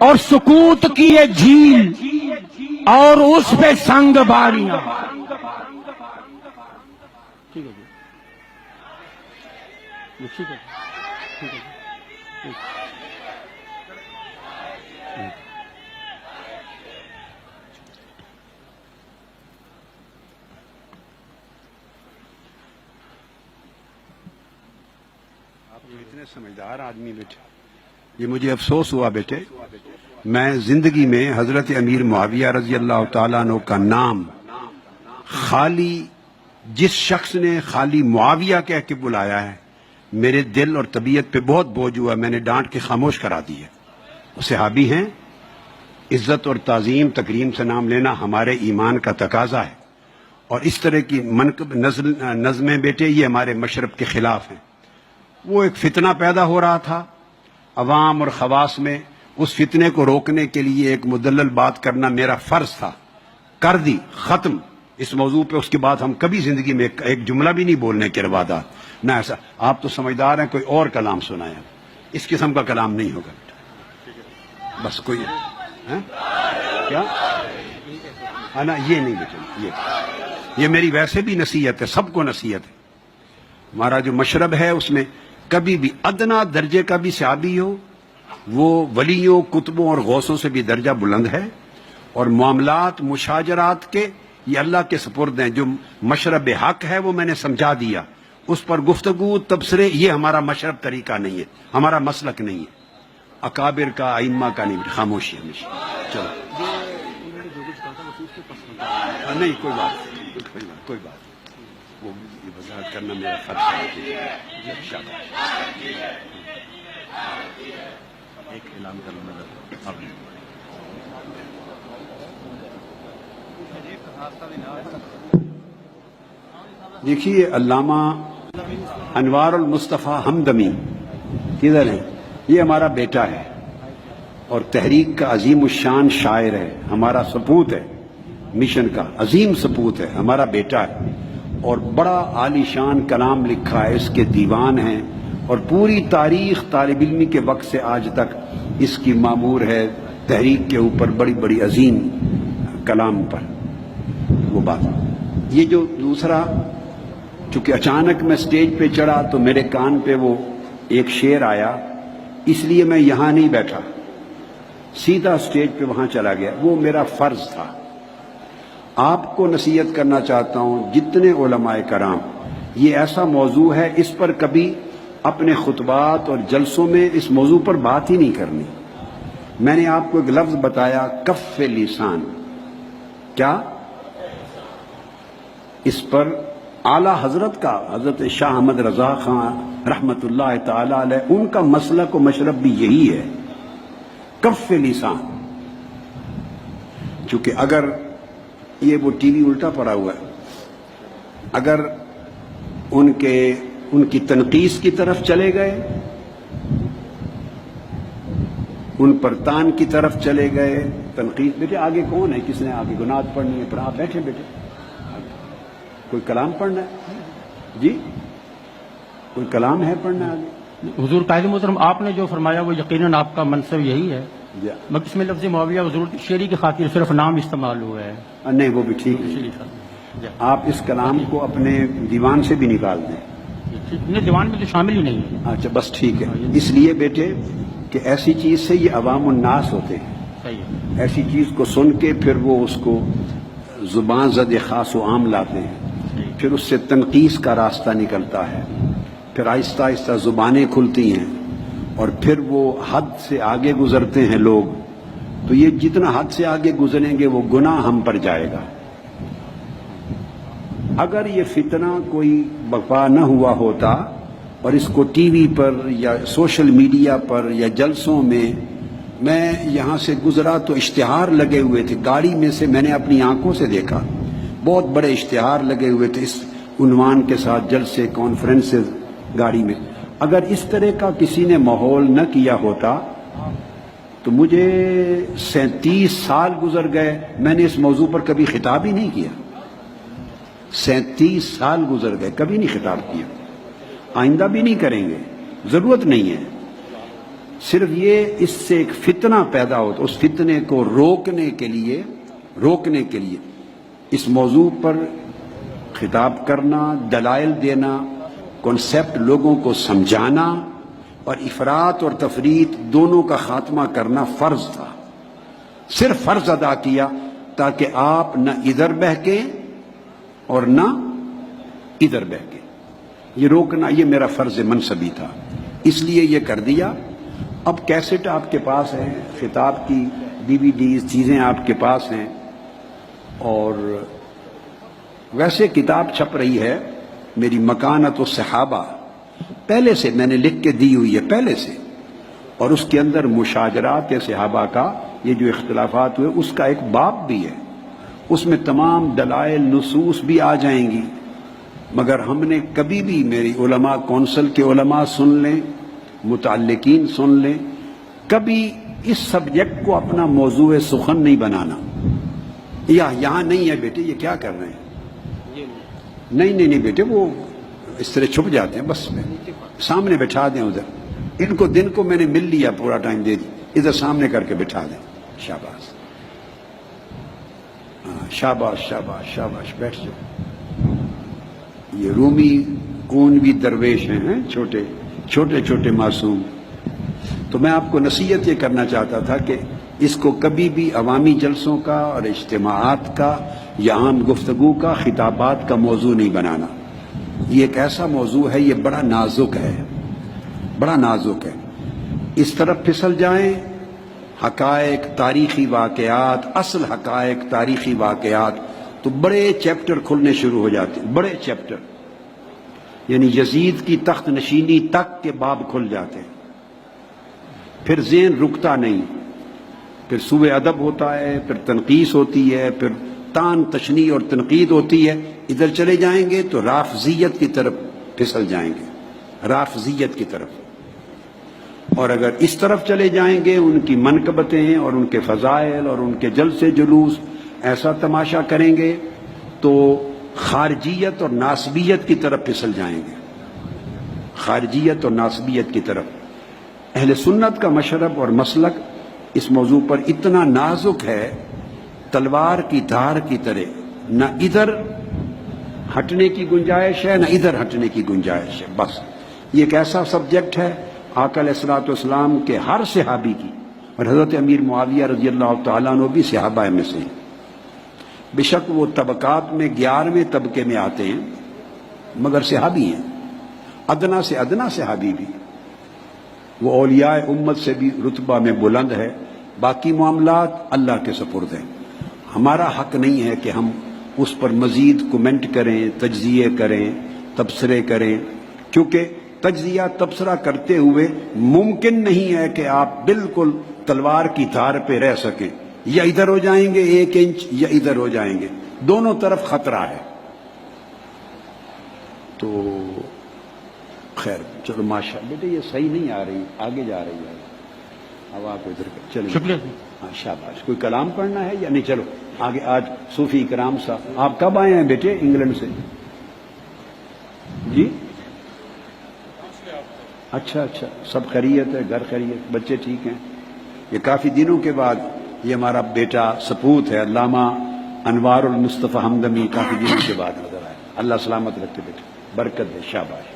اور سکوت کی یہ جھیل اور اس پہ سنگ باریاں. اتنے سمجھدار آدمی بیٹے، یہ مجھے افسوس ہوا بیٹے، میں زندگی میں حضرت امیر معاویہ رضی اللہ تعالیٰ عنہ کا نام خالی جس شخص نے خالی معاویہ کہہ کے بلایا ہے، میرے دل اور طبیعت پہ بہت بوجھ ہوا، میں نے ڈانٹ کے خاموش کرا دی ہے. وہ صحابی ہیں، عزت اور تعظیم تکریم سے نام لینا ہمارے ایمان کا تقاضا ہے، اور اس طرح کی منقب نظمیں بیٹے یہ ہمارے مشرب کے خلاف ہیں. وہ ایک فتنہ پیدا ہو رہا تھا عوام اور خواص میں، اس فتنے کو روکنے کے لیے ایک مدلل بات کرنا میرا فرض تھا، کر دی، ختم. اس موضوع پہ اس کے بعد ہم کبھی زندگی میں ایک جملہ بھی نہیں بولنے کے روادات نہ ایسا. آپ تو سمجھدار ہیں، کوئی اور کلام سنائیں، اس قسم کا کلام نہیں ہوگا بیٹا. بس کوئی کیا نا، یہ نہیں بیٹا، یہ میری ویسے بھی نصیحت ہے، سب کو نصیحت ہے. ہمارا جو مشرب ہے اس میں کبھی بھی ادنا درجے کا بھی صحابی ہو، وہ ولیوں، کتبوں اور غوثوں سے بھی درجہ بلند ہے، اور معاملات مشاجرات کے یہ اللہ کے سپرد ہیں. جو مشرب حق ہے وہ میں نے سمجھا دیا، اس پر گفتگو تبصرے یہ ہمارا مشرب طریقہ نہیں ہے، ہمارا مسلک نہیں ہے، اکابر کا، ائمہ کا نہیں. خاموشی ہمیشہ. چلو نہیں، کوئی بات وہ وضاحت کرنا میرا فرض ہے. ایک اعلان کرنا دیکھیے، علامہ انوار المصطفیٰ ہمدمی کدھر ہیں؟ یہ ہمارا بیٹا ہے اور تحریک کا عظیم الشان شاعر ہے، ہمارا سپوت ہے، مشن کا عظیم سپوت ہے، ہمارا بیٹا ہے، اور بڑا عالی شان کلام لکھا ہے، اس کے دیوان ہیں، اور پوری تاریخ طالب علمی کے وقت سے آج تک اس کی معمور ہے تحریک کے اوپر بڑی بڑی عظیم کلام پر. وہ بات یہ جو دوسرا، چونکہ اچانک میں سٹیج پہ چڑھا تو میرے کان پہ وہ ایک شعر آیا، اس لیے میں یہاں نہیں بیٹھا، سیدھا سٹیج پہ وہاں چلا گیا. وہ میرا فرض تھا. آپ کو نصیحت کرنا چاہتا ہوں، جتنے علماء کرام، یہ ایسا موضوع ہے، اس پر کبھی اپنے خطبات اور جلسوں میں اس موضوع پر بات ہی نہیں کرنی. میں نے آپ کو ایک لفظ بتایا، کف لسان. کیا اس پر اعلی حضرت کا، حضرت شاہ احمد رضا خان رحمت اللہ تعالی علیہ، ان کا مسلک و مشرب بھی یہی ہے، کف لسان. چونکہ اگر یہ وہ ٹی وی الٹا پڑا ہوا ہے، اگر ان کی تنقیص کی طرف چلے گئے، ان پر تان کی طرف چلے گئے، تنقیص. بیٹے آگے کون ہے؟ کس نے آگے گناہت پڑھنی ہے؟ پر آپ بیٹھے بیٹھے کوئی کلام پڑھنا ہے؟ جی کوئی کلام ہے پڑھنا آگے؟ حضور قائد محترم، آپ نے جو فرمایا وہ یقیناً آپ کا منصب یہی ہے، مگر اس میں لفظ معاویہ حضور کی شعری کی خاطر صرف نام استعمال ہوا ہے. نہیں، وہ بھی ٹھیک ہے، آپ اس کلام کو اپنے دیوان سے بھی نکال دیں. دیوان میں تو شامل ہی نہیں ہے. اچھا بس ٹھیک ہے. اس لیے بیٹے کہ ایسی چیز سے یہ عوام الناس ہوتے ہیں، ایسی چیز کو سن کے پھر وہ اس کو زبان زد خاص و عام لاتے ہیں، پھر اس سے تنقیص کا راستہ نکلتا ہے، پھر آہستہ آہستہ زبانیں کھلتی ہیں، اور پھر وہ حد سے آگے گزرتے ہیں لوگ. تو یہ جتنا حد سے آگے گزریں گے وہ گناہ ہم پر جائے گا. اگر یہ فتنہ کوئی برپا نہ ہوا ہوتا اور اس کو ٹی وی پر یا سوشل میڈیا پر یا جلسوں میں یہاں سے گزرا تو اشتہار لگے ہوئے تھے گاڑی میں سے، میں نے اپنی آنکھوں سے دیکھا، بہت بڑے اشتہار لگے ہوئے تھے اس عنوان کے ساتھ، جلسے، کانفرنسز گاڑی میں. اگر اس طرح کا کسی نے ماحول نہ کیا ہوتا تو مجھے 37 سال گزر گئے، میں نے اس موضوع پر کبھی خطاب ہی نہیں کیا. 37 سال گزر گئے، کبھی نہیں خطاب کیا، آئندہ بھی نہیں کریں گے، ضرورت نہیں ہے. صرف یہ اس سے ایک فتنہ پیدا ہوتا، اس فتنے کو روکنے کے لیے اس موضوع پر خطاب کرنا، دلائل دینا، کنسیپٹ لوگوں کو سمجھانا اور افراط اور تفریط دونوں کا خاتمہ کرنا فرض تھا. صرف فرض ادا کیا تاکہ آپ نہ ادھر بہکیں اور نہ ادھر بہکیں. یہ روکنا یہ میرا فرض منصبی تھا، اس لیے یہ کر دیا. اب کیسٹ آپ کے پاس ہیں، خطاب کی DVDs چیزیں آپ کے پاس ہیں، اور ویسے کتاب چھپ رہی ہے میری مکانت الصحابہ، پہلے سے میں نے لکھ کے دی ہوئی ہے پہلے سے، اور اس کے اندر مشاجرات صحابہ کا یہ جو اختلافات ہوئے اس کا ایک باب بھی ہے. اس میں تمام دلائل نصوص بھی آ جائیں گی. مگر ہم نے کبھی بھی، میری علماء کونسل کے علماء سن لیں، متعلقین سن لیں، کبھی اس سبجیکٹ کو اپنا موضوع سخن نہیں بنانا. یہاں نہیں ہے بیٹے، یہ کیا کر رہے ہیں؟ نہیں بیٹے، وہ اس طرح چھپ جاتے ہیں. بس سامنے بٹھا دیں ادھر. ان کو دن کو میں نے مل لیا، پورا ٹائم دے دی، ادھر سامنے کر کے بٹھا دیں. شاباش، شاباش شاباش شاباش، بیٹھ جاؤ. یہ رومی کونوی درویش ہیں، چھوٹے معصوم. تو میں آپ کو نصیحت یہ کرنا چاہتا تھا کہ اس کو کبھی بھی عوامی جلسوں کا اور اجتماعات کا یا عام گفتگو کا، خطابات کا موضوع نہیں بنانا. یہ ایک ایسا موضوع ہے، یہ بڑا نازک ہے. اس طرف پھسل جائیں، حقائق، تاریخی واقعات، اصل حقائق، تاریخی واقعات، تو بڑے چیپٹر کھلنے شروع ہو جاتے ہیں. بڑے چیپٹر، یعنی یزید کی تخت نشینی تک کے باب کھل جاتے ہیں. پھر ذہن رکتا نہیں، پھر سوء ادب ہوتا ہے، پھر تنقیص ہوتی ہے، پھر تان تشنیع اور تنقید ہوتی ہے. ادھر چلے جائیں گے تو رافضیت کی طرف پھسل جائیں گے، رافضیت کی طرف. اور اگر اس طرف چلے جائیں گے، ان کی منقبتیں اور ان کے فضائل اور ان کے جلسے جلوس ایسا تماشا کریں گے تو خارجیت اور ناسبیت کی طرف پھسل جائیں گے. خارجیت اور ناسبیت کی طرف. اہل سنت کا مشرب اور مسلک اس موضوع پر اتنا نازک ہے، تلوار کی دھار کی طرح، نہ ادھر ہٹنے کی گنجائش ہے نہ ادھر ہٹنے کی گنجائش ہے. بس یہ ایک ایسا سبجیکٹ ہے آقا علیہ الصلوۃ والسلام کے ہر صحابی کی، اور حضرت امیر معاویہ رضی اللہ تعالیٰ عنہ بھی صحابہ میں سے ہیں. بے شک وہ طبقات میں 11ویں طبقے میں آتے ہیں، مگر صحابی ہیں، ادنا سے ادنا صحابی بھی. وہ اولیاء امت سے بھی رتبہ میں بلند ہے. باقی معاملات اللہ کے سپرد ہیں. ہمارا حق نہیں ہے کہ ہم اس پر مزید کومنٹ کریں، تجزیے کریں، تبصرے کریں، کیونکہ تجزیہ تبصرہ کرتے ہوئے ممکن نہیں ہے کہ آپ بالکل تلوار کی دھار پہ رہ سکیں. یا ادھر ہو جائیں گے 1 انچ یا ادھر ہو جائیں گے، دونوں طرف خطرہ ہے. تو خیر چلو ماشاء اللہ بیٹے، یہ صحیح نہیں آ رہی، آگے جا رہی ہے. اب آپ ادھر چلیں. شکریہ. ہاں شاباش. کوئی کلام پڑھنا ہے یا نہیں؟ چلو آگے. آج صوفی کرام صاحب، آپ کب آئے ہیں بیٹے انگلینڈ سے؟ جی اچھا، سب خیریت ہے؟ گھر خیریت؟ بچے ٹھیک ہیں؟ یہ کافی دنوں کے بعد یہ ہمارا بیٹا سپوت ہے علامہ انوار المصطفیٰ ہمدمی، کافی دنوں کے بعد نظر آئے. اللہ سلامت رکھے بیٹے، برکت دے. شاباش.